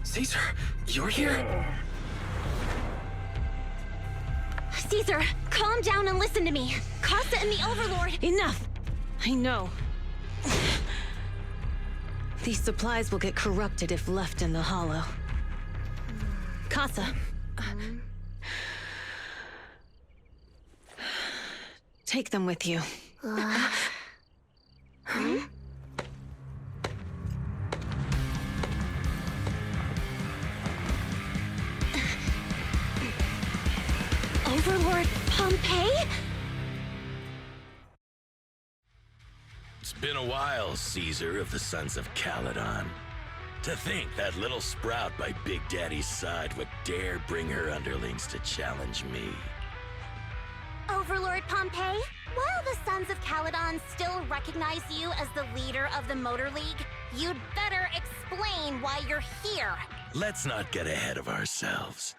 Caesar, you're here? Caesar, calm down and listen to me. Casa and the Overlord— Enough! I know. These supplies will get corrupted if left in the hollow. Casa. Take them with you. Overlord Pompeii? It's been a while, Caesar of the Sons of Caledon. To think that little sprout by Big Daddy's side would dare bring her underlings to challenge me. Overlord Pompeii, while the Sons of Caledon still recognize you as the leader of the Motor League, you'd better explain why you're here. Let's not get ahead of ourselves.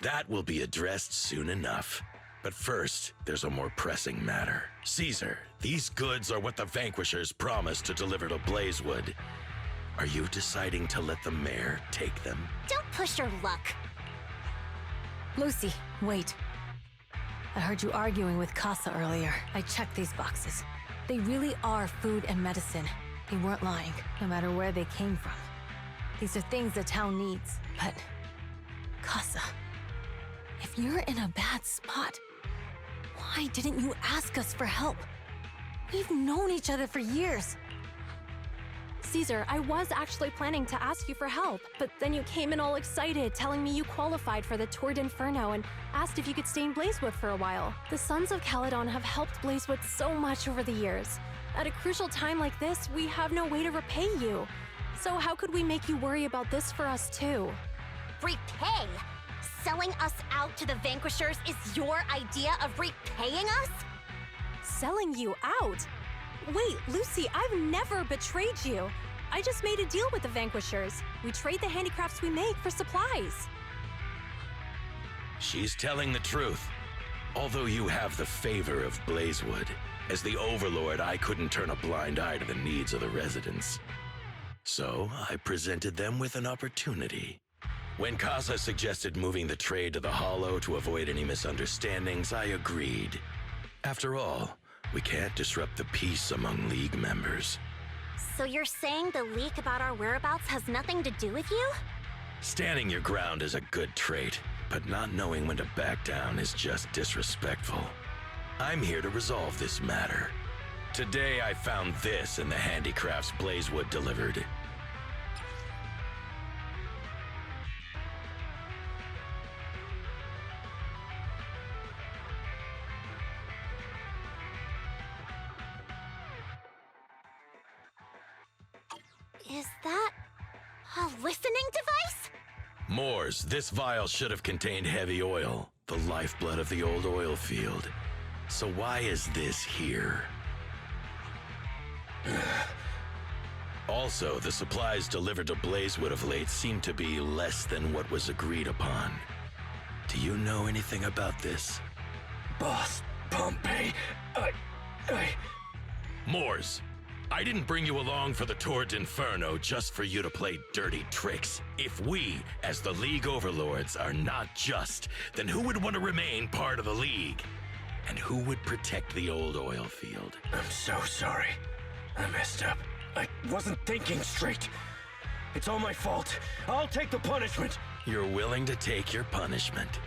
That will be addressed soon enough. But first, there's a more pressing matter. Caesar, these goods are what the Vanquishers promised to deliver to Blazewood. Are you deciding to let the mayor take them? Don't push your luck. Lucy, wait. I heard you arguing with Casa earlier. I checked these boxes. They really are food and medicine. They weren't lying, no matter where they came from. These are things the town needs, but... Casa, if you're in a bad spot, why didn't you ask us for help? We've known each other for years. Caesar, I was actually planning to ask you for help, but then you came in all excited, telling me you qualified for the Tour d'Inferno and asked if you could stay in Blazewood for a while. The Sons of Caledon have helped Blazewood so much over the years. At a crucial time like this, we have no way to repay you. So how could we make you worry about this for us too? Repay? Selling us out to the Vanquishers is your idea of repaying us? Selling you out? Wait, Lucy, I've never betrayed you. I just made a deal with the Vanquishers. We trade the handicrafts we make for supplies. She's telling the truth. Although you have the favor of Blazewood, as the Overlord, I couldn't turn a blind eye to the needs of the residents. So I presented them with an opportunity. When Casa suggested moving the trade to the Hollow to avoid any misunderstandings, I agreed. After all, we can't disrupt the peace among League members. So you're saying the leak about our whereabouts has nothing to do with you? Standing your ground is a good trait, but not knowing when to back down is just disrespectful. I'm here to resolve this matter. Today I found this in the handicrafts Blazewood delivered. Is that a listening device? Moors, this vial should have contained heavy oil, the lifeblood of the old oil field. So why is this here? Also, the supplies delivered to Blazewood of late seem to be less than what was agreed upon. Do you know anything about this? Boss, Pompeii, Moors, I didn't bring you along for the Tour d'Inferno just for you to play dirty tricks. If we, as the League Overlords, are not just, then who would want to remain part of the League? And who would protect the old oil field? I'm so sorry. I messed up. I wasn't thinking straight. It's all my fault. I'll take the punishment. You're willing to take your punishment.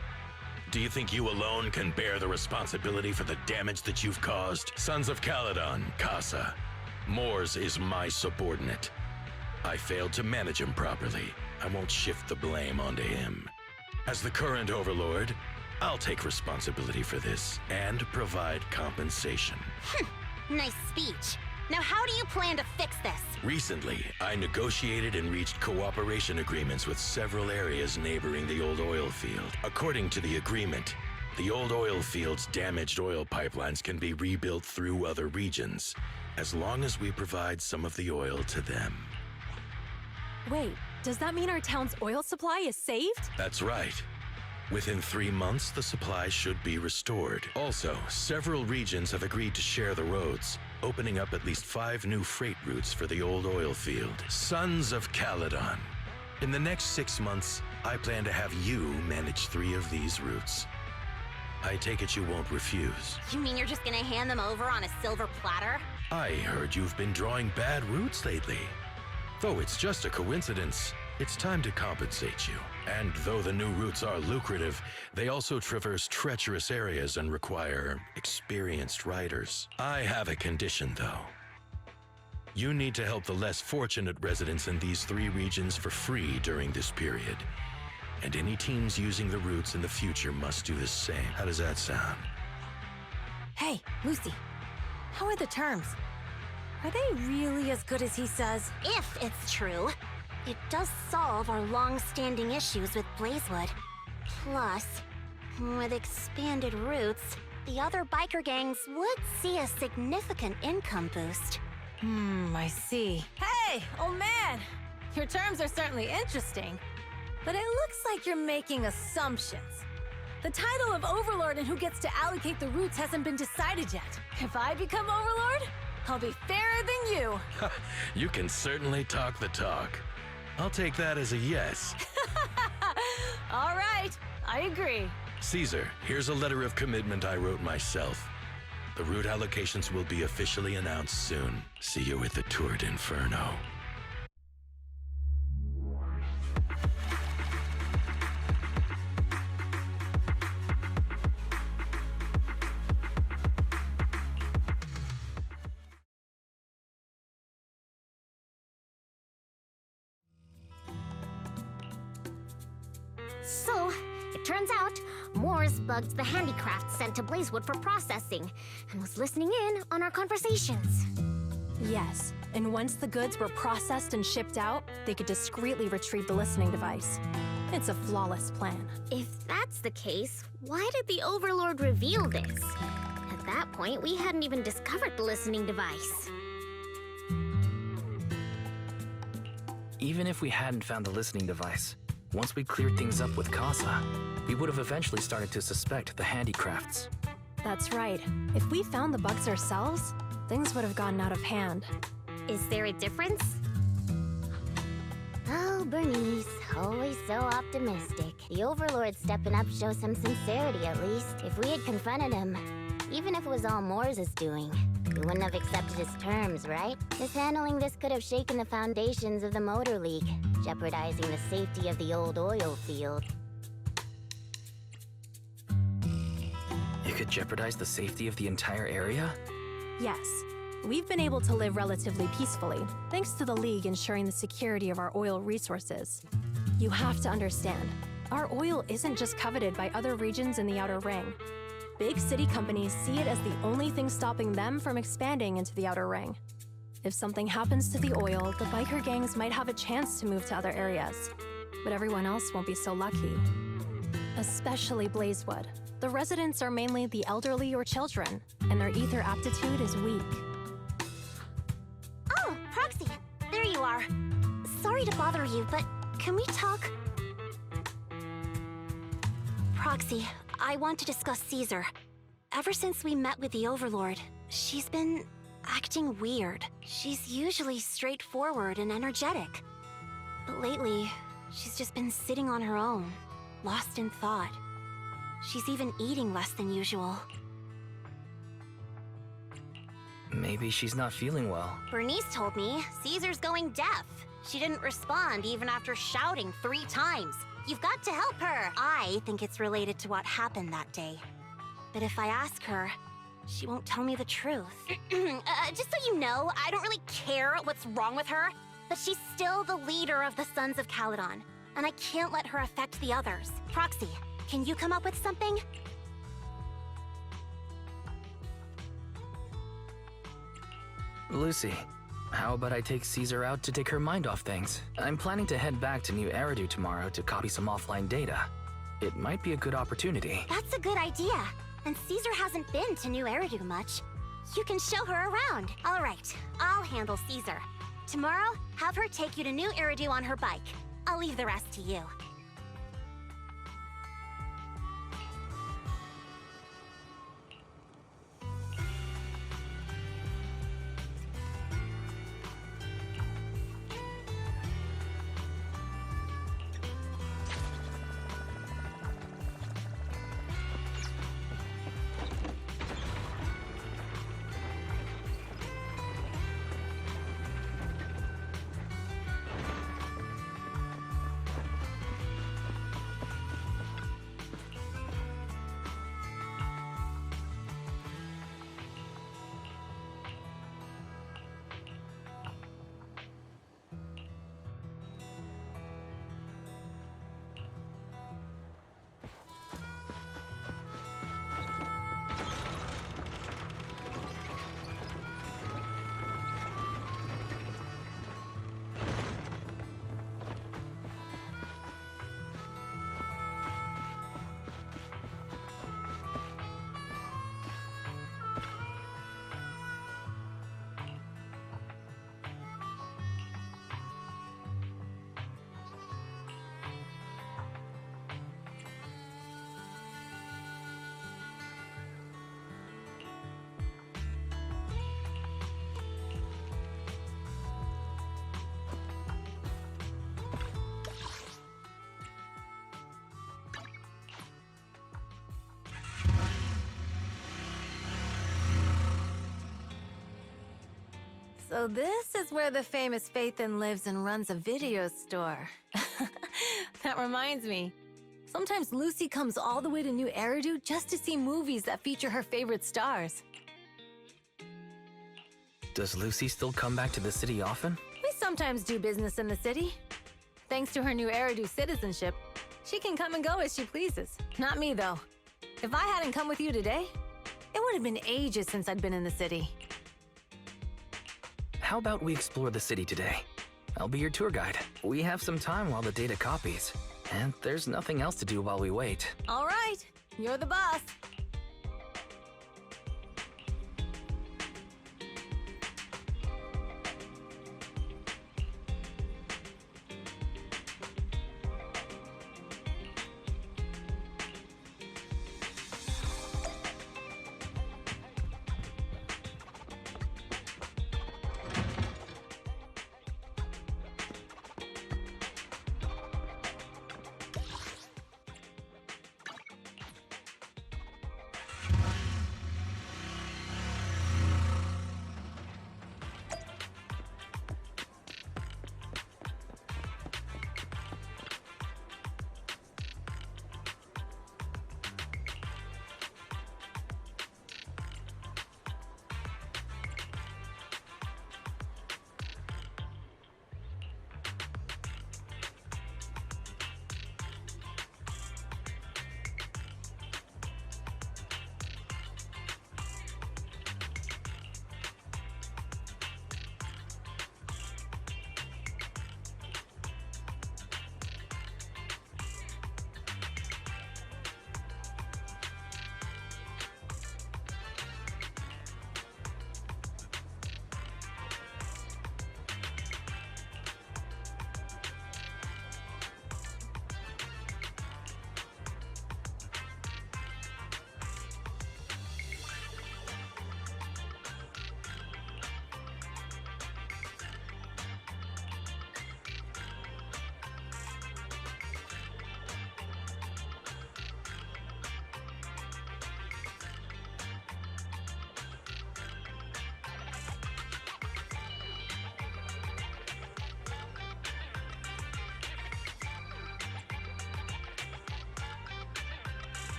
Do you think you alone can bear the responsibility for the damage that you've caused? Sons of Caledon, Casa. Moors is my subordinate. I failed to manage him properly. I won't shift the blame onto him. As the current Overlord, I'll take responsibility for this and provide compensation. Nice speech. Now how do you plan to fix this? Recently, I negotiated and reached cooperation agreements with several areas neighboring the old oil field. According to the agreement, the old oil field's damaged oil pipelines can be rebuilt through other regions, as long as we provide some of the oil to them. Wait, does that mean our town's oil supply is saved? That's right. Within 3 months, the supply should be restored. Also, several regions have agreed to share the roads, opening up at least 5 new freight routes for the old oil field. Sons of Caledon, In the next 6 months, I plan to have you manage 3 of these routes. I take it you won't refuse. You mean you're just gonna hand them over on a silver platter? I heard you've been drawing bad routes lately. Though it's just a coincidence, it's time to compensate you. And though the new routes are lucrative, they also traverse treacherous areas and require experienced riders. I have a condition, though. You need to help the less fortunate residents in these 3 regions for free during this period. And any teams using the routes in the future must do the same. How does that sound? Hey, Lucy. How are the terms? Are they really as good as he says? If it's true, it does solve our long-standing issues with Blazewood. Plus, with expanded routes, the other biker gangs would see a significant income boost. I see. Hey, old man! Your terms are certainly interesting, but it looks like you're making assumptions. The title of Overlord and who gets to allocate the routes hasn't been decided yet. If I become Overlord, I'll be fairer than you. You can certainly talk the talk. I'll take that as a yes. All right, I agree. Caesar, here's a letter of commitment I wrote myself. The route allocations will be officially announced soon. See you at the Tour d'Inferno. So, it turns out, Moore's bugged the handicraft sent to Blazewood for processing, and was listening in on our conversations. Yes, and once the goods were processed and shipped out, they could discreetly retrieve the listening device. It's a flawless plan. If that's the case, why did the Overlord reveal this? At that point, we hadn't even discovered the listening device. Even if we hadn't found the listening device, once we cleared things up with Casa, we would have eventually started to suspect the handicrafts. That's right. If we found the bugs ourselves, things would have gotten out of hand. Is there a difference? Oh, Bernice, always so optimistic. The Overlord stepping up shows some sincerity at least. If we had confronted him, even if it was all Moore's doing, we wouldn't have accepted his terms, right? Mishandling this could have shaken the foundations of the Motor League, jeopardizing the safety of the old oil field. It could jeopardize the safety of the entire area? Yes, we've been able to live relatively peacefully, thanks to the League ensuring the security of our oil resources. You have to understand, our oil isn't just coveted by other regions in the Outer Ring. Big city companies see it as the only thing stopping them from expanding into the Outer Ring. If something happens to the oil, the biker gangs might have a chance to move to other areas, but everyone else won't be so lucky. Especially Blazewood. The residents are mainly the elderly or children, and their ether aptitude is weak. Oh, Proxy, there you are. Sorry to bother you, but can we talk? Proxy, I want to discuss Caesar. Ever since we met with the Overlord, she's been acting weird. She's usually straightforward and energetic. But lately, she's just been sitting on her own, lost in thought. She's even eating less than usual. Maybe she's not feeling well. Bernice told me Caesar's going deaf. She didn't respond even after shouting 3 times. You've got to help her. I think it's related to what happened that day. But if I ask her, she won't tell me the truth. Just so you know, I don't really care what's wrong with her, but she's still the leader of the Sons of Caledon, and I can't let her affect the others. Proxy, can you come up with something? Lucy, how about I take Caesar out to take her mind off things? I'm planning to head back to New Eridu tomorrow to copy some offline data. It might be a good opportunity. That's a good idea. And Caesar hasn't been to New Eridu much. You can show her around. All right, I'll handle Caesar. Tomorrow, have her take you to New Eridu on her bike. I'll leave the rest to you. So this is where the famous Phaethon lives and runs a video store. That reminds me. Sometimes Lucy comes all the way to New Eridu just to see movies that feature her favorite stars. Does Lucy still come back to the city often? We sometimes do business in the city. Thanks to her New Eridu citizenship, she can come and go as she pleases. Not me, though. If I hadn't come with you today, it would have been ages since I'd been in the city. How about we explore the city today? I'll be your tour guide. We have some time while the data copies. And there's nothing else to do while we wait. All right, you're the boss.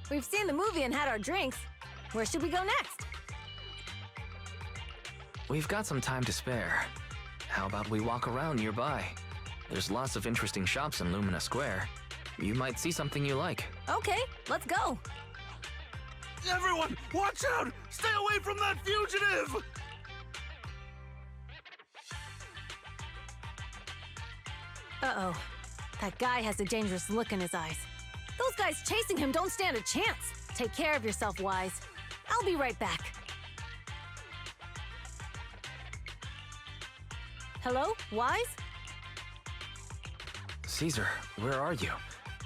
We've seen the movie and had our drinks. Where should we go next? We've got some time to spare. How about we walk around nearby? There's lots of interesting shops in Lumina Square. You might see something you like. Okay, let's go. Everyone, watch out! Stay away from that fugitive! Uh-oh. That guy has a dangerous look in his eyes. Those guys chasing him don't stand a chance. Take care of yourself, Wise. I'll be right back. Hello, Wise? Caesar, where are you?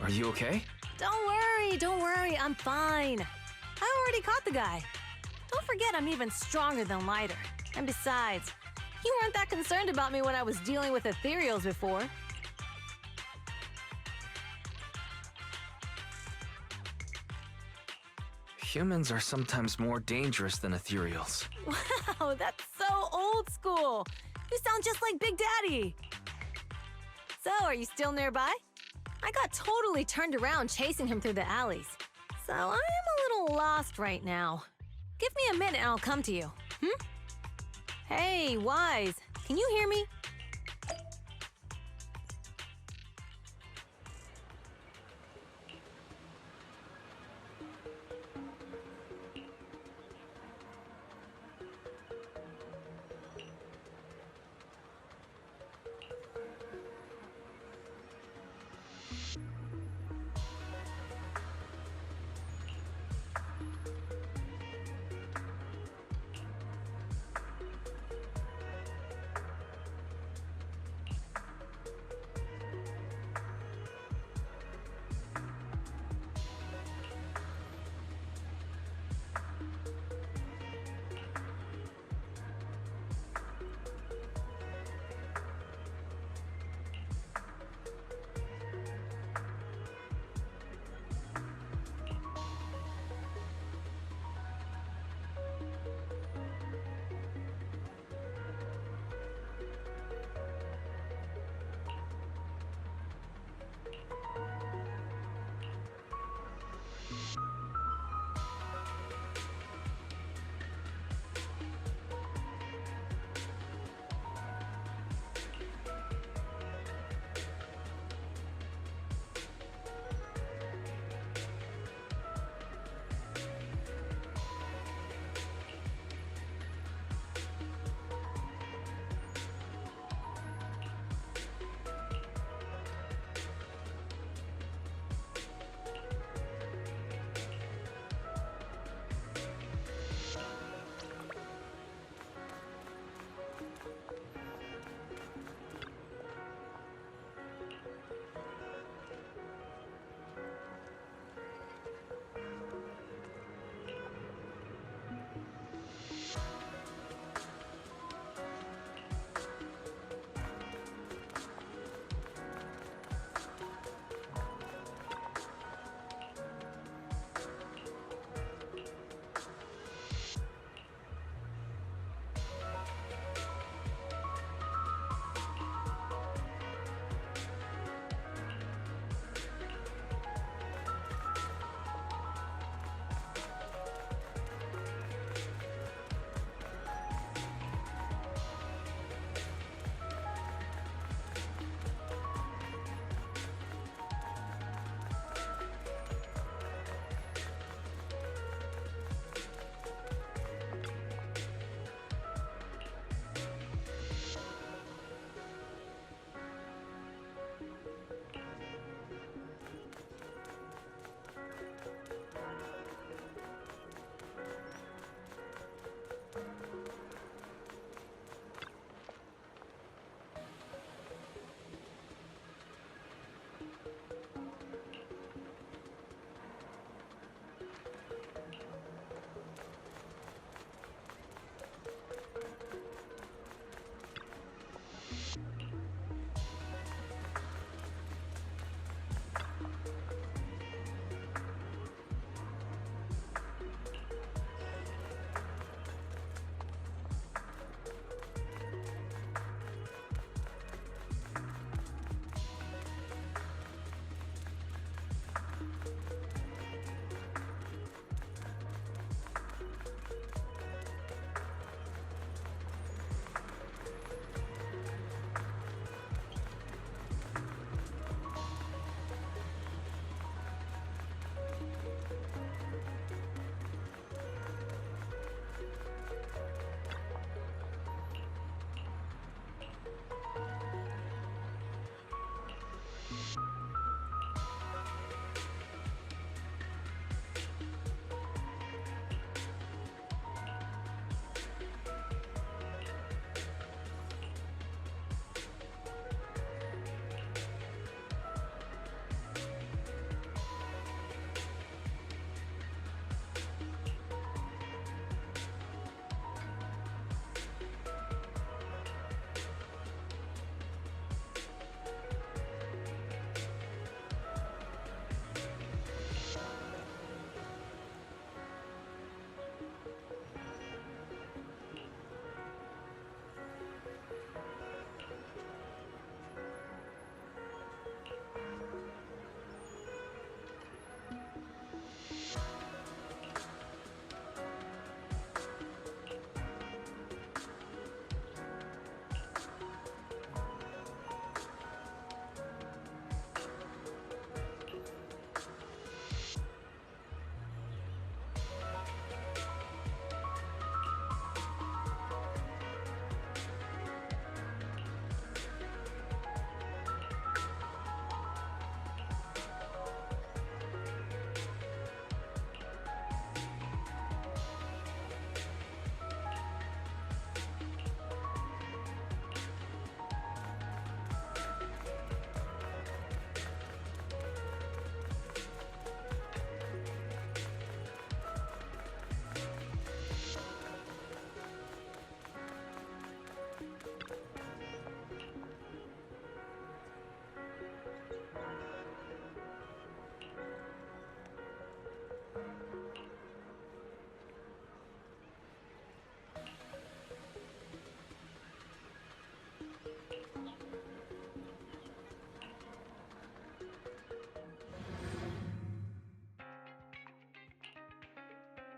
Are you okay? Don't worry, I'm fine. I already caught the guy. Don't forget I'm even stronger than Lighter. And besides, you weren't that concerned about me when I was dealing with ethereals before. Humans are sometimes more dangerous than ethereals. Wow, that's so old school. You sound just like Big Daddy. So, are you still nearby? I got totally turned around chasing him through the alleys. So, I'm a little lost right now. Give me a minute and I'll come to you. Hey, Wise, can you hear me?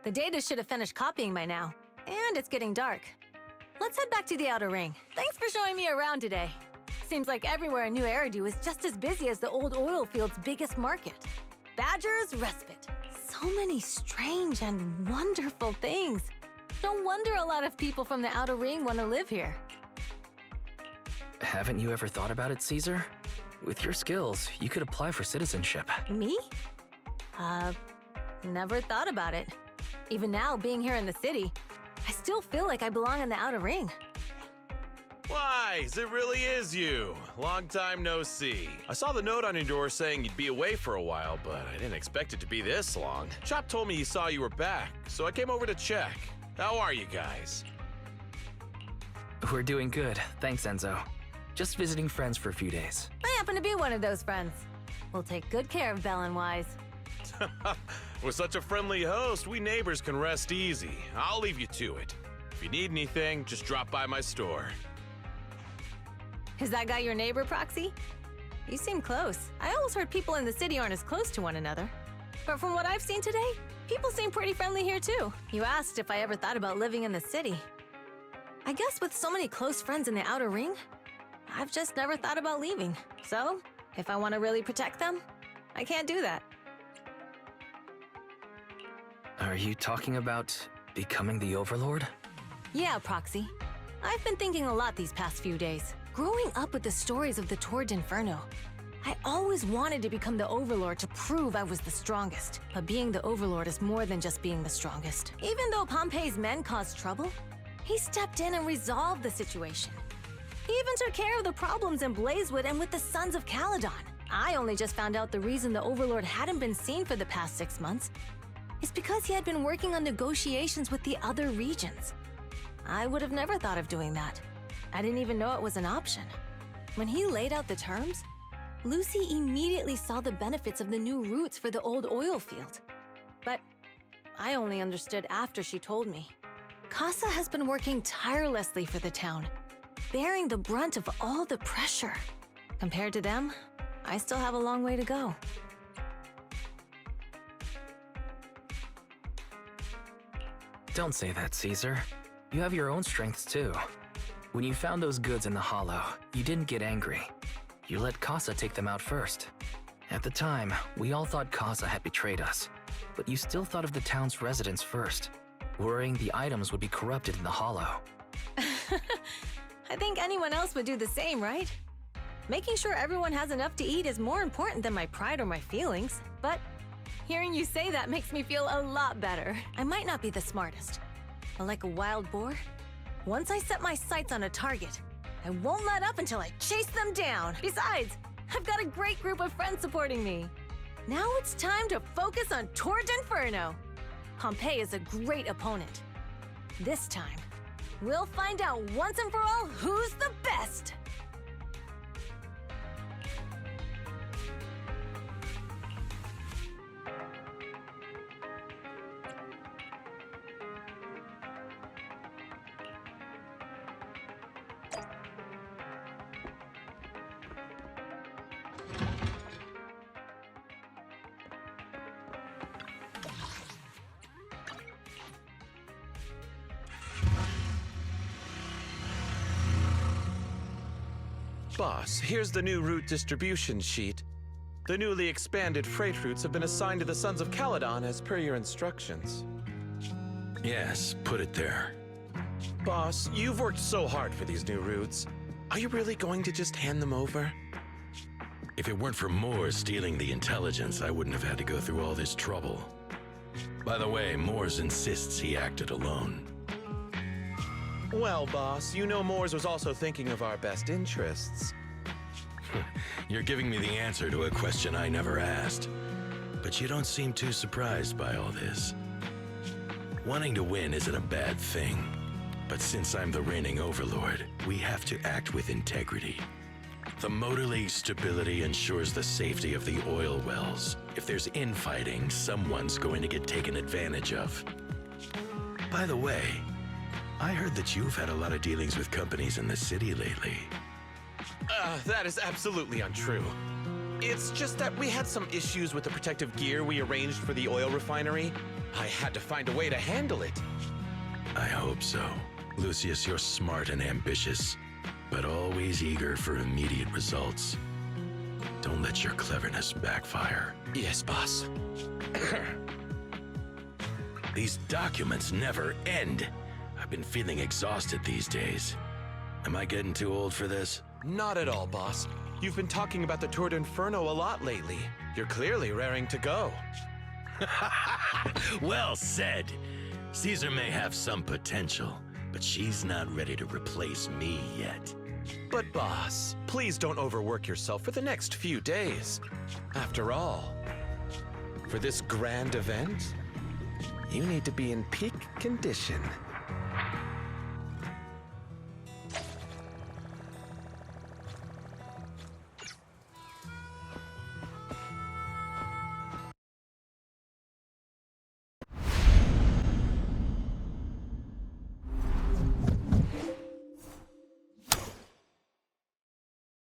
The data should have finished copying by now. And it's getting dark. Let's head back to the Outer Ring. Thanks for showing me around today. Seems like everywhere in New Eridu is just as busy as the old oil field's biggest market. Badger's Respite. So many strange and wonderful things. No wonder a lot of people from the Outer Ring want to live here. Haven't you ever thought about it, Caesar? With your skills, you could apply for citizenship. Me? Never thought about it. Even now, being here in the city, I still feel like I belong in the Outer Ring. Wise, it really is you. Long time no see. I saw the note on your door saying you'd be away for a while, but I didn't expect it to be this long. Chop told me he saw you were back, so I came over to check. How are you guys? We're doing good, thanks, Enzo. Just visiting friends for a few days. I happen to be one of those friends. We'll take good care of Belle and Wise. With such a friendly host, we neighbors can rest easy. I'll leave you to it. If you need anything, just drop by my store. Is that guy your neighbor, Proxy? You seem close. I always heard people in the city aren't as close to one another. But from what I've seen today, people seem pretty friendly here too. You asked if I ever thought about living in the city. I guess with so many close friends in the Outer Ring, I've just never thought about leaving. So, if I want to really protect them, I can't do that. Are you talking about becoming the Overlord? Yeah, Proxy. I've been thinking a lot these past few days. Growing up with the stories of the Tour d'Inferno, I always wanted to become the Overlord to prove I was the strongest. But being the Overlord is more than just being the strongest. Even though Pompey's men caused trouble, he stepped in and resolved the situation. He even took care of the problems in Blazewood and with the Sons of Caledon. I only just found out the reason the Overlord hadn't been seen for the past 6 months is because he had been working on negotiations with the other regions. I would have never thought of doing that. I didn't even know it was an option. When he laid out the terms, Lucy immediately saw the benefits of the new routes for the old oil field. But I only understood after she told me. Casa has been working tirelessly for the town, bearing the brunt of all the pressure. Compared to them, I still have a long way to go. Don't say that, Caesar. You have your own strengths too. When you found those goods in the hollow, you didn't get angry. You let Casa take them out first. At the time, we all thought Casa had betrayed us, but you still thought of the town's residents first, worrying the items would be corrupted in the hollow. I think anyone else would do the same, right? Making sure everyone has enough to eat is more important than my pride or my feelings. But hearing you say that makes me feel a lot better. I might not be the smartest, but like a wild boar, once I set my sights on a target, I won't let up until I chase them down. Besides, I've got a great group of friends supporting me. Now it's time to focus on Tour d'Inferno. Pompey is a great opponent. This time, we'll find out once and for all who's the best. Boss, here's the new route distribution sheet. The newly expanded freight routes have been assigned to the Sons of Caledon as per your instructions. Yes, put it there. Boss, you've worked so hard for these new routes. Are you really going to just hand them over? If it weren't for Moore stealing the intelligence, I wouldn't have had to go through all this trouble. By the way, Moores insists he acted alone. Well, boss, you know Moores was also thinking of our best interests. You're giving me the answer to a question I never asked. But you don't seem too surprised by all this. Wanting to win isn't a bad thing. But since I'm the reigning overlord, we have to act with integrity. The Motor League's stability ensures the safety of the oil wells. If there's infighting, someone's going to get taken advantage of. By the way, I heard that you've had a lot of dealings with companies in the city lately. That is absolutely untrue. It's just that we had some issues with the protective gear we arranged for the oil refinery. I had to find a way to handle it. I hope so. Lucius, you're smart and ambitious, but always eager for immediate results. Don't let your cleverness backfire. Yes, boss. These documents never end. I've been feeling exhausted these days. Am I getting too old for this? Not at all, boss. You've been talking about the Tour d'Inferno a lot lately. You're clearly raring to go. Well said. Caesar may have some potential, but she's not ready to replace me yet. But boss, please don't overwork yourself for the next few days. After all, for this grand event, you need to be in peak condition.